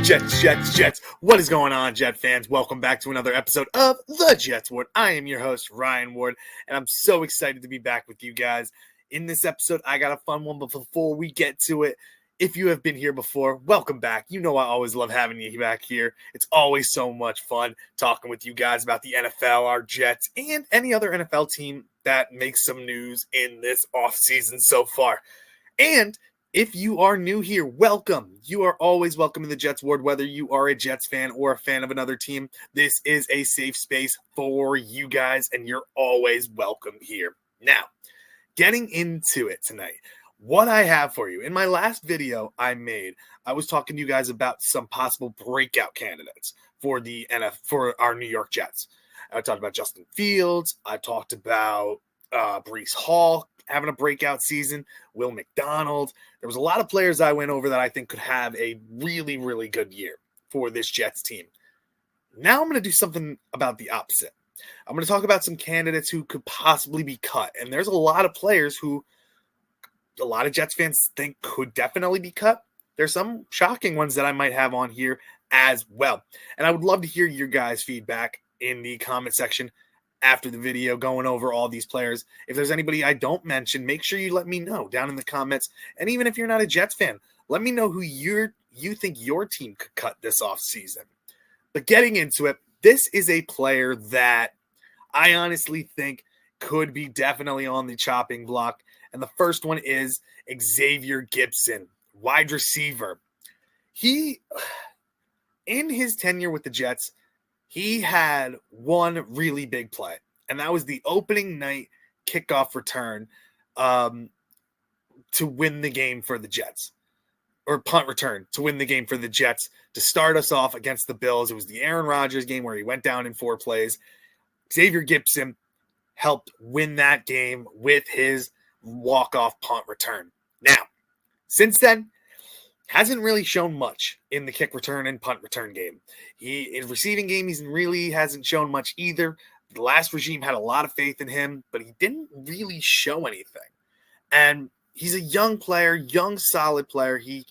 Jets. What is going on, Jet fans? Welcome back to another episode of The Jets Ward. I am your host, Ryan Ward, and I'm so excited to be back with you guys. In this episode, I got a fun one, but before we get to it, if you have been here before, welcome back. You know I always love having you back here. It's always so much fun talking with you guys about the NFL, our Jets, and any other NFL team that makes some news in this offseason so far. And if you are new here, welcome. You are always welcome in the Jets Ward, whether you are a Jets fan or a fan of another team. This is a safe space for you guys, and you're always welcome here. Now, getting into it tonight, what I have for you. In my last video I made, I was talking to you guys about some possible breakout candidates for the for our New York Jets. I talked about Justin Fields. I talked about Breece Hall having a breakout season, Will McDonald. There was a lot of players I went over that I think could have a really, really good year for this Jets team. Now I'm going to do something about the opposite. I'm going to talk about some candidates who could possibly be cut. And there's a lot of players who a lot of Jets fans think could definitely be cut. There's some shocking ones that I might have on here as well. And I would love to hear your guys' feedback in the comment section after the video going over all these players. If there's anybody I don't mention, make sure you let me know down in the comments. And even if you're not a Jets fan, let me know who you think your team could cut this offseason. But getting into it, this is a player that I honestly think could be definitely on the chopping block. And the first one is Xavier Gipson, wide receiver. He, in his tenure with the Jets, he had one really big play, and that was the opening night kickoff return to win the game for the Jets, or punt return to win the game for the Jets to start us off against the Bills. It was the Aaron Rodgers game where he went down in 4 plays. Xavier Gipson helped win that game with his walk-off punt return. Now, since then, hasn't really shown much in the kick return and punt return game. In receiving game, he really hasn't shown much either. The last regime had a lot of faith in him, but he didn't really show anything. And he's a young player, young, solid player. A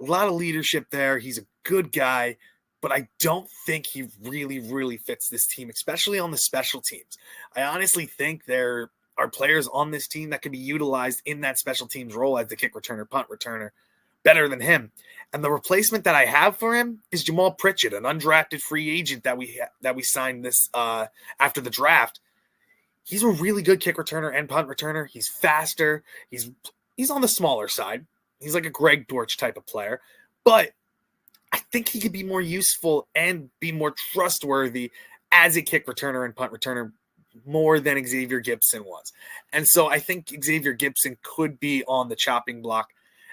lot of leadership there. He's a good guy, but I don't think he really, really fits this team, especially on the special teams. I honestly think there are players on this team that can be utilized in that special teams role as the kick returner, punt returner, better than him. And the replacement that I have for him is Jamal Pritchett, an undrafted free agent that we signed this after the draft. He's a really good kick returner and punt returner. He's faster. He's on the smaller side. He's like a Greg Dortch type of player. But I think he could be more useful and be more trustworthy as a kick returner and punt returner more than Xavier Gipson was. And so I think Xavier Gipson could be on the chopping block.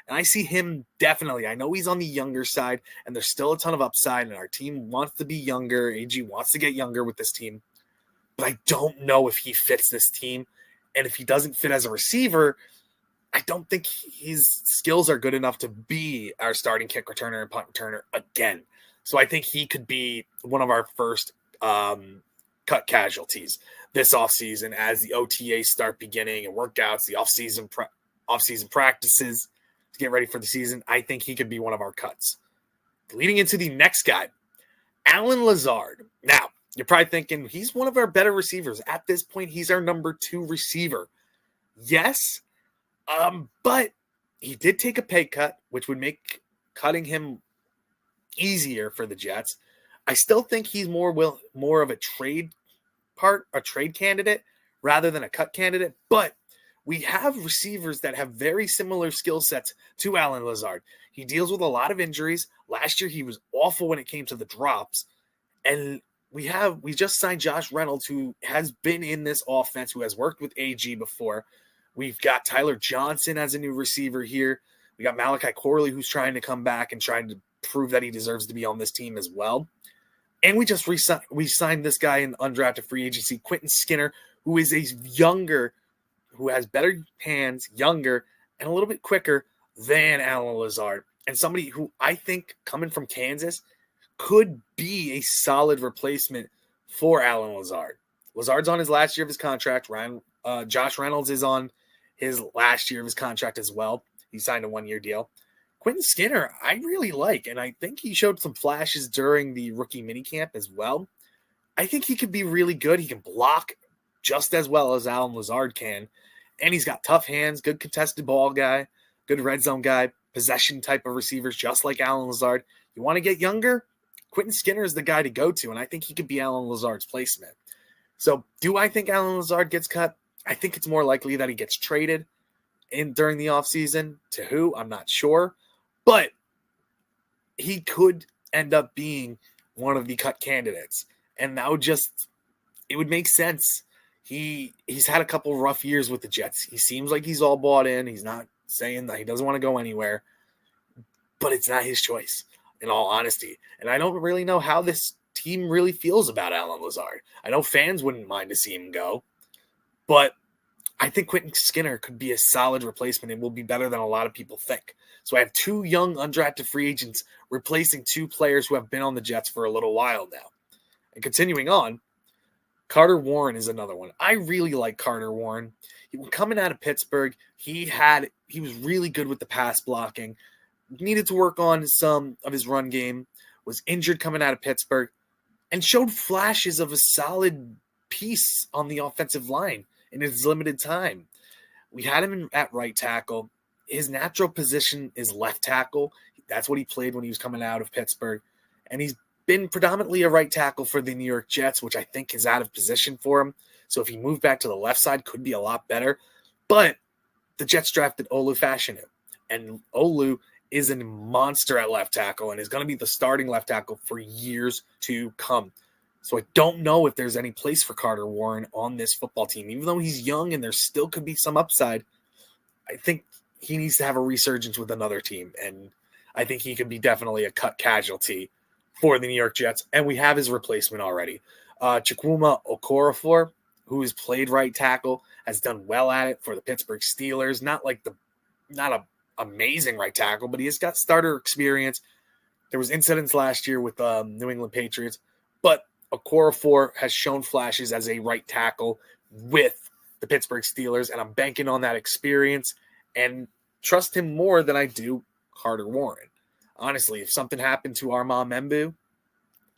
And I see him definitely. I know he's on the younger side, and there's still a ton of upside, and our team wants to be younger. AG wants to get younger with this team. But I don't know if he fits this team. And if he doesn't fit as a receiver, I don't think his skills are good enough to be our starting kick returner and punt returner again. So I think he could be one of our first cut casualties this offseason as the OTAs start beginning and workouts, the offseason practices to get ready for the season. I think he could be one of our cuts. Leading into the next guy, Allen Lazard. Now, you're probably thinking he's one of our better receivers. At this point, he's our number 2 receiver. Yes, but he did take a pay cut, which would make cutting him easier for the Jets. I still think he's more of a trade candidate rather than a cut candidate, but we have receivers that have very similar skill sets to Allen Lazard. He deals with a lot of injuries. Last year, he was awful when it came to the drops. And we just signed Josh Reynolds, who has been in this offense, who has worked with AG before. We've got Tyler Johnson as a new receiver here. We got Malachi Corley, who's trying to come back and trying to prove that he deserves to be on this team as well. And we just signed this guy in undrafted free agency, Quentin Skinner, who is who has better hands, younger, and a little bit quicker than Allen Lazard. And somebody who I think, coming from Kansas, could be a solid replacement for Allen Lazard. Lazard's on his last year of his contract. Josh Reynolds is on his last year of his contract as well. He signed a 1-year deal. Quentin Skinner, I really like, and I think he showed some flashes during the rookie minicamp as well. I think he could be really good. He can block just as well as Allen Lazard can, and he's got tough hands, good contested ball guy, good red zone guy, possession type of receivers, just like Allen Lazard. You want to get younger? Quentin Skinner is the guy to go to, and I think he could be Allen Lazard's placement. So, do I think Allen Lazard gets cut? I think it's more likely that he gets traded during the offseason. To who? I'm not sure. But he could end up being one of the cut candidates. And that would it would make sense. He's had a couple rough years with the Jets. He seems like he's all bought in. He's not saying that he doesn't want to go anywhere. But it's not his choice, in all honesty. And I don't really know how this team really feels about Allen Lazard. I know fans wouldn't mind to see him go. But I think Quentin Skinner could be a solid replacement and will be better than a lot of people think. So I have two young undrafted free agents replacing two players who have been on the Jets for a little while now. And continuing on, Carter Warren is another one. I really like Carter Warren. Coming out of Pittsburgh, he was really good with the pass blocking. Needed to work on some of his run game. Was injured coming out of Pittsburgh and showed flashes of a solid piece on the offensive line in his limited time. We had him at right tackle. His natural position is left tackle. That's what he played when he was coming out of Pittsburgh. And he's been predominantly a right tackle for the New York Jets, which I think is out of position for him. So if he moved back to the left side, could be a lot better. But the Jets drafted Olu Fashanu. And Olu is a monster at left tackle and is going to be the starting left tackle for years to come. So I don't know if there's any place for Carter Warren on this football team. Even though he's young and there still could be some upside, I think he needs to have a resurgence with another team. And I think he could be definitely a cut casualty for the New York Jets. And we have his replacement already. Chukwuma Okorafor, who has played right tackle, has done well at it for the Pittsburgh Steelers. Not a amazing right tackle, but he has got starter experience. There was incidents last year with New England Patriots, but Okorafor has shown flashes as a right tackle with the Pittsburgh Steelers, and I'm banking on that experience and trust him more than I do Carter Warren. Honestly, if something happened to Armand Membu,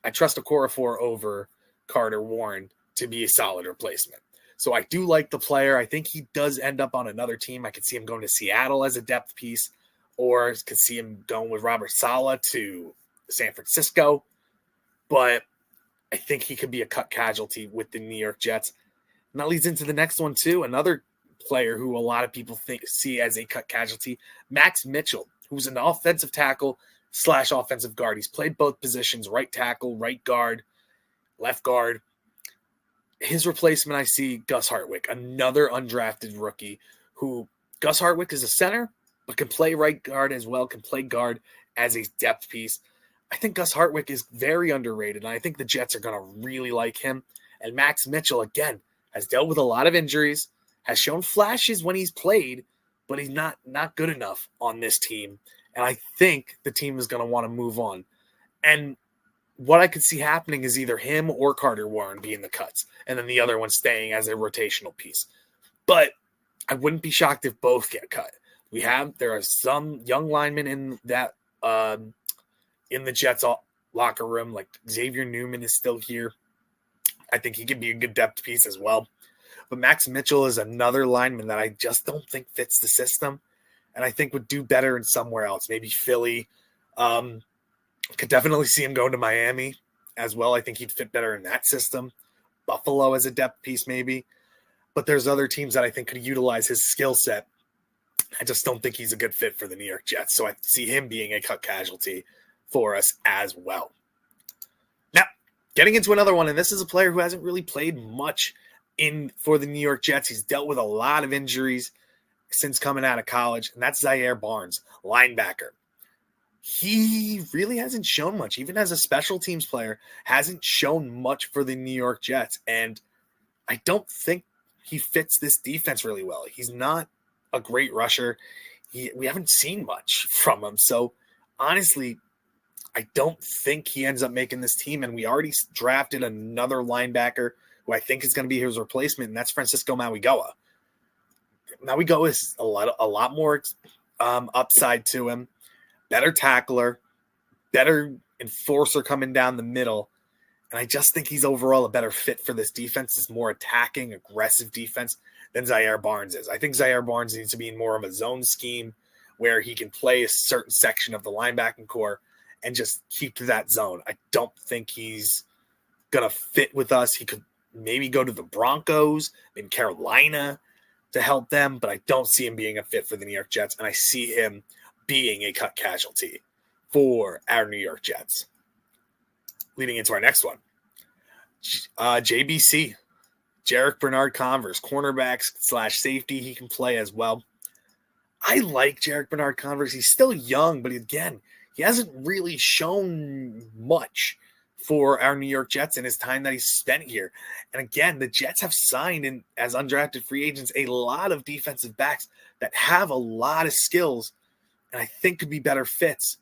I trust Okorafor over Carter Warren to be a solid replacement. So I do like the player. I think he does end up on another team. I could see him going to Seattle as a depth piece, or could see him going with Robert Saleh to San Francisco. But I think he could be a cut casualty with the New York Jets. And that leads into the next one too. Another player who a lot of people see as a cut casualty, Max Mitchell, who's an offensive tackle / offensive guard. He's played both positions, right tackle, right guard, left guard. His replacement, I see Gus Hartwick, another undrafted rookie who Gus Hartwick is a center, but can play right guard as well, can play guard as a depth piece. I think Gus Hartwick is very underrated, and I think the Jets are going to really like him. And Max Mitchell, again, has dealt with a lot of injuries, has shown flashes when he's played, but he's not good enough on this team. And I think the team is going to want to move on. And what I could see happening is either him or Carter Warren being the cuts, and then the other one staying as a rotational piece. But I wouldn't be shocked if both get cut. There are some young linemen in that in the Jets locker room, like Xavier Newman is still here. I think he could be a good depth piece as well. But Max Mitchell is another lineman that I just don't think fits the system, and I think would do better in somewhere else, maybe Philly. Could definitely see him going to Miami as well. I think he'd fit better in that system. Buffalo as a depth piece, maybe. But there's other teams that I think could utilize his skill set. I just don't think he's a good fit for the New York Jets. So I see him being a cut casualty for us as well. Now, getting into another one, and this is a player who hasn't really played much for the New York Jets. He's dealt with a lot of injuries since coming out of college, and that's Zaire Barnes, linebacker. He really hasn't shown much, even as a special teams player, hasn't shown much for the New York Jets. And I don't think he fits this defense really well. He's not a great rusher. We haven't seen much from him. So honestly, I don't think he ends up making this team. And we already drafted another linebacker who I think is going to be his replacement, and that's Francisco Mauigoa. Mauigoa is a lot more upside to him. better tackler, better enforcer coming down the middle. And I just think he's overall a better fit for this defense. It's more attacking, aggressive defense than Zaire Barnes is. I think Zaire Barnes needs to be in more of a zone scheme where he can play a certain section of the linebacking core and just keep to that zone. I don't think he's going to fit with us. He could maybe go to the Broncos, maybe Carolina to help them, but I don't see him being a fit for the New York Jets, and I see him being a cut casualty for our New York Jets. Leading into our next one, JBC, Jarek Bernard-Converse, cornerback / safety. He can play as well. I like Jarek Bernard-Converse. He's still young, but again, he hasn't really shown much for our New York Jets in his time that he's spent here. And again, the Jets have signed as undrafted free agents a lot of defensive backs that have a lot of skills and I think could be better fits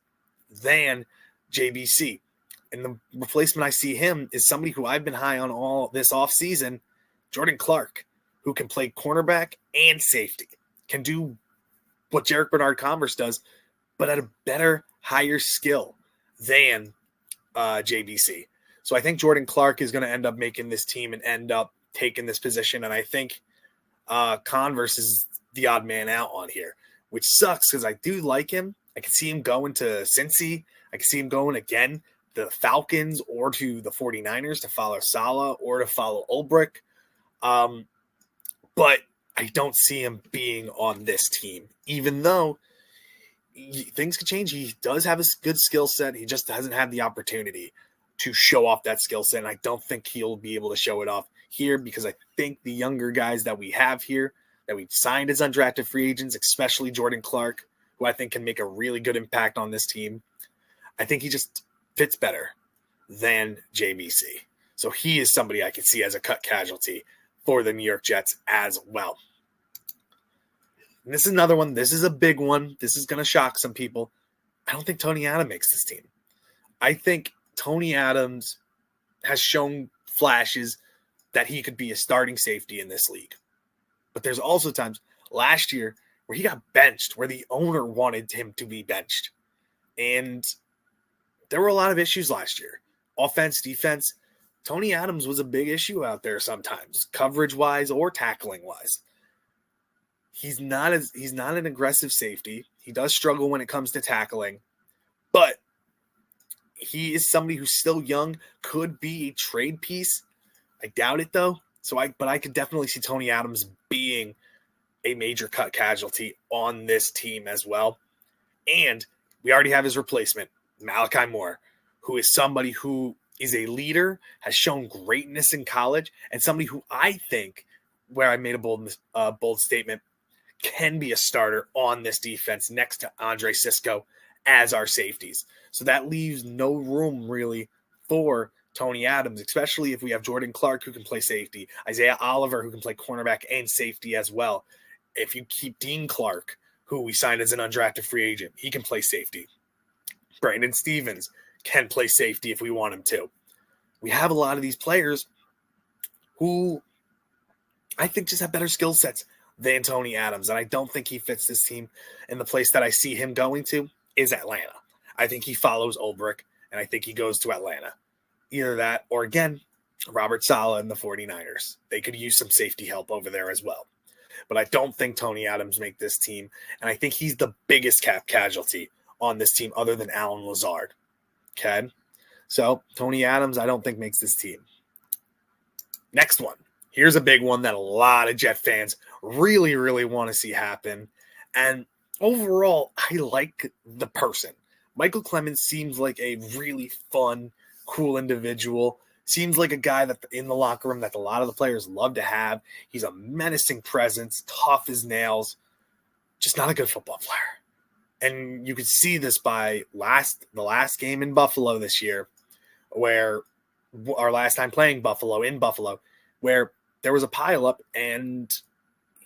than JBC. And the replacement I see him is somebody who I've been high on all this offseason, Jordan Clark, who can play cornerback and safety, can do what Jarek Bernard-Converse does, but at a better, higher skill than JBC. So I think Jordan Clark is going to end up making this team and end up taking this position. And I think Converse is the odd man out on here, which sucks because I do like him. I can see him going to Cincy. I can see him going again to the Falcons or to the 49ers to follow Saleh or to follow Ulbrich. But I don't see him being on this team, even though things could change. He does have a good skill set. He just hasn't had the opportunity to show off that skill set. And I don't think he'll be able to show it off here because I think the younger guys that we have here that we've signed as undrafted free agents, especially Jordan Clark, who I think can make a really good impact on this team, I think he just fits better than JBC. So he is somebody I could see as a cut casualty for the New York Jets as well. And this is another one. This is a big one. This is going to shock some people. I don't think Tony Adams makes this team. I think Tony Adams has shown flashes that he could be a starting safety in this league. But there's also times last year where he got benched, where the owner wanted him to be benched. And there were a lot of issues last year. Offense, defense. Tony Adams was a big issue out there sometimes, coverage-wise or tackling-wise. He's not an aggressive safety. He does struggle when it comes to tackling, but he is somebody who's still young, could be a trade piece. I doubt it though. But I could definitely see Tony Adams being a major cut casualty on this team as well. And we already have his replacement, Malachi Moore, who is somebody who is a leader, has shown greatness in college, and somebody who I think, where I made a bold statement, can be a starter on this defense next to Andre Cisco as our safeties. So that leaves no room really for Tony Adams, especially if we have Jordan Clark who can play safety, Isaiah Oliver who can play cornerback and safety as well. If you keep Dean Clark, who we signed as an undrafted free agent, he can play safety. Brandon Stevens can play safety if we want him to. We have a lot of these players who I think just have better skill sets than Tony Adams, and I don't think he fits this team. And the place that I see him going to is Atlanta. I think he follows Ulbrich, and I think he goes to Atlanta. Either that or, again, Robert Saleh and the 49ers. They could use some safety help over there as well. But I don't think Tony Adams make this team, and I think he's the biggest cap casualty on this team other than Allen Lazard. Okay? So, Tony Adams, I don't think makes this team. Next one. Here's a big one that a lot of Jet fans really, really want to see happen. And overall, I like the person. Michael Clemens seems like a really fun, cool individual. Seems like a guy that in the locker room that a lot of the players love to have. He's a menacing presence, tough as nails, just not a good football player. And you could see this by the last game in Buffalo this year, where our last time playing in Buffalo, where there was a pile up and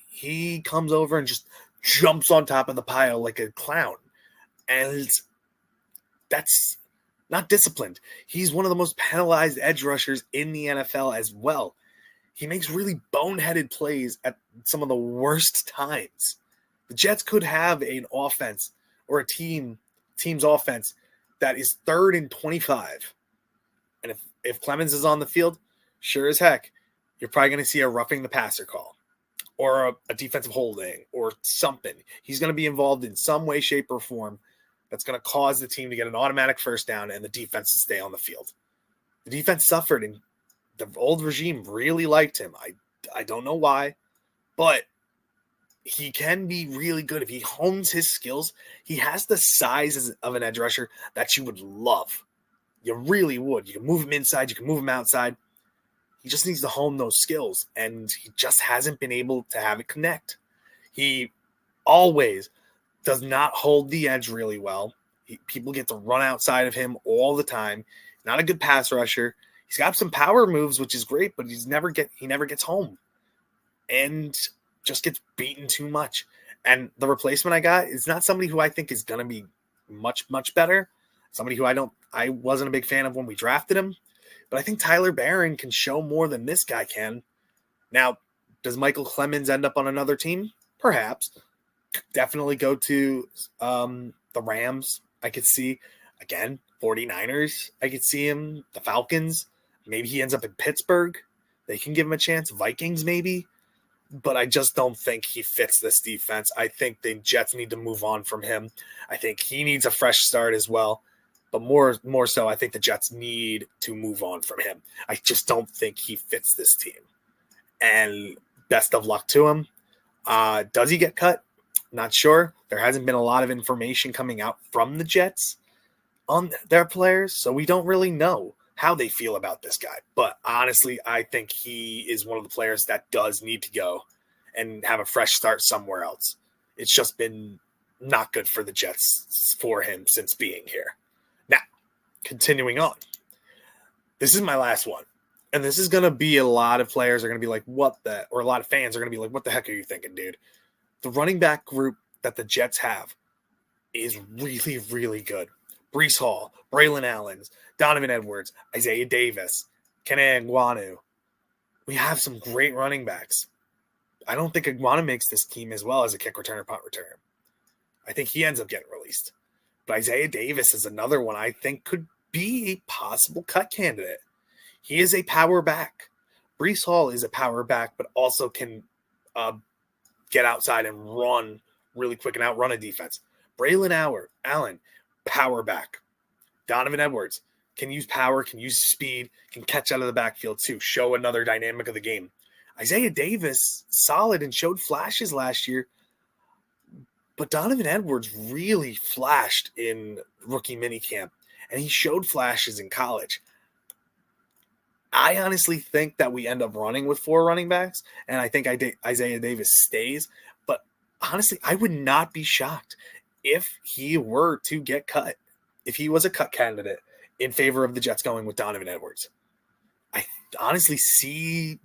he comes over and just jumps on top of the pile like a clown. And that's not disciplined. He's one of the most penalized edge rushers in the NFL as well. He makes really boneheaded plays at some of the worst times. The Jets could have an offense or a team team's offense that is 3rd and 25. And if Clemens is on the field, sure as heck, you're probably going to see a roughing the passer call or a defensive holding or something. He's going to be involved in some way, shape, or form that's going to cause the team to get an automatic first down and the defense to stay on the field. The defense suffered, and the old regime really liked him. I don't know why, but he can be really good if he hones his skills. He has the size of an edge rusher that you would love. You really would. You can move him inside. You can move him outside. He just needs to hone those skills, and he just hasn't been able to have it connect. He always does not hold the edge really well. People get to run outside of him all the time. Not a good pass rusher. He's got some power moves, which is great, but he never gets home, and just gets beaten too much. And the replacement I got is not somebody who I think is going to be much, much better. Somebody who I wasn't a big fan of when we drafted him, but I think Tyler Barron can show more than this guy can. Now, does Michael Clemens end up on another team? Perhaps. Definitely go to the Rams. I could see, again, 49ers. I could see him. The Falcons. Maybe he ends up in Pittsburgh. They can give him a chance. Vikings, maybe. But I just don't think he fits this defense. I think the Jets need to move on from him. I think he needs a fresh start as well. But more so, I think the Jets need to move on from him. I just don't think he fits this team. And best of luck to him. Does he get cut? Not sure. There hasn't been a lot of information coming out from the Jets on their players, so we don't really know how they feel about this guy. But honestly, I think he is one of the players that does need to go and have a fresh start somewhere else. It's just been not good for the Jets for him since being here. Now, continuing on. This is my last one. And this is going to be a lot of players are going to be like, or a lot of fans are going to be like, what the heck are you thinking, dude? The running back group that the Jets have is really, really good. Breece Hall, Braylon Allen, Donovan Edwards, Isaiah Davis, Kene Nwangwu. We have some great running backs. I don't think Nwangwu makes this team as well as a kick returner, punt returner. I think he ends up getting released. But Isaiah Davis is another one I think could be a possible cut candidate. He is a power back. Breece Hall is a power back, but also can get outside and run really quick and outrun a defense. Braylon Allen, power back. Donovan Edwards can use power, can use speed, can catch out of the backfield too, show another dynamic of the game. Isaiah Davis, solid and showed flashes last year, but Donovan Edwards really flashed in rookie minicamp, and he showed flashes in college. I honestly think that we end up running with 4 running backs, and I think Isaiah Davis stays. But honestly, I would not be shocked if he were to get cut, if he was a cut candidate in favor of the Jets going with Donovan Edwards. I honestly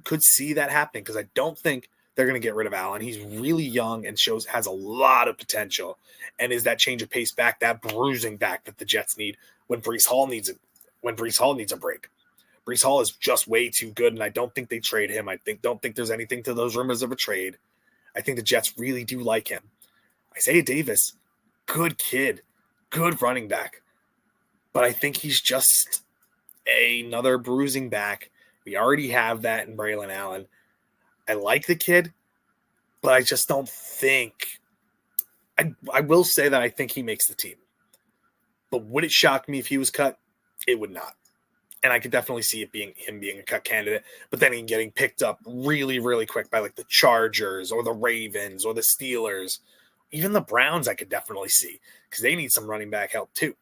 could see that happening because I don't think they're going to get rid of Allen. He's really young and has a lot of potential and is that change of pace back, that bruising back that the Jets need when Breece Hall needs it, when Breece Hall needs a break. Breece Hall is just way too good, and I don't think they trade him. Don't think there's anything to those rumors of a trade. I think the Jets really do like him. Isaiah Davis, good kid, good running back. But I think he's just another bruising back. We already have that in Braylon Allen. I like the kid, but I just don't think – I will say that I think he makes the team. But would it shock me if he was cut? It would not. And I could definitely see it being him being a cut candidate, but then he getting picked up really, really quick by like the Chargers or the Ravens or the Steelers. Even the Browns I could definitely see because they need some running back help too.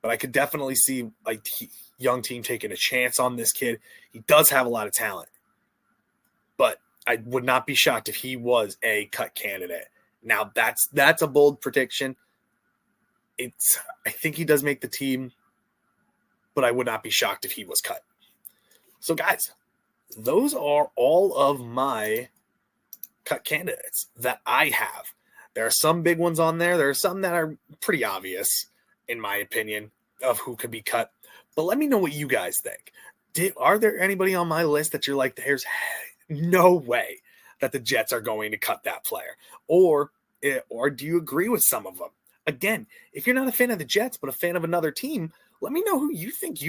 But I could definitely see a young team taking a chance on this kid. He does have a lot of talent. But I would not be shocked if he was a cut candidate. Now, that's a bold prediction. I think he does make the team, but I would not be shocked if he was cut. So, guys, those are all of my cut candidates that I have. There are some big ones on there. There are some that are pretty obvious, in my opinion, of who could be cut. But let me know what you guys think. Are there anybody on my list that you're like, there's no way that the Jets are going to cut that player? Or do you agree with some of them? Again, if you're not a fan of the Jets, but a fan of another team, let me know who you think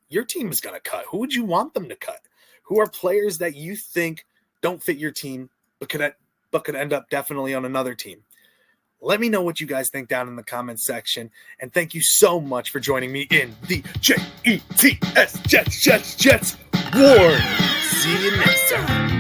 your team is going to cut. Who would you want them to cut? Who are players that you think don't fit your team, but could end up definitely on another team? Let me know what you guys think down in the comments section. And thank you so much for joining me in the Jets Ward. See you next time.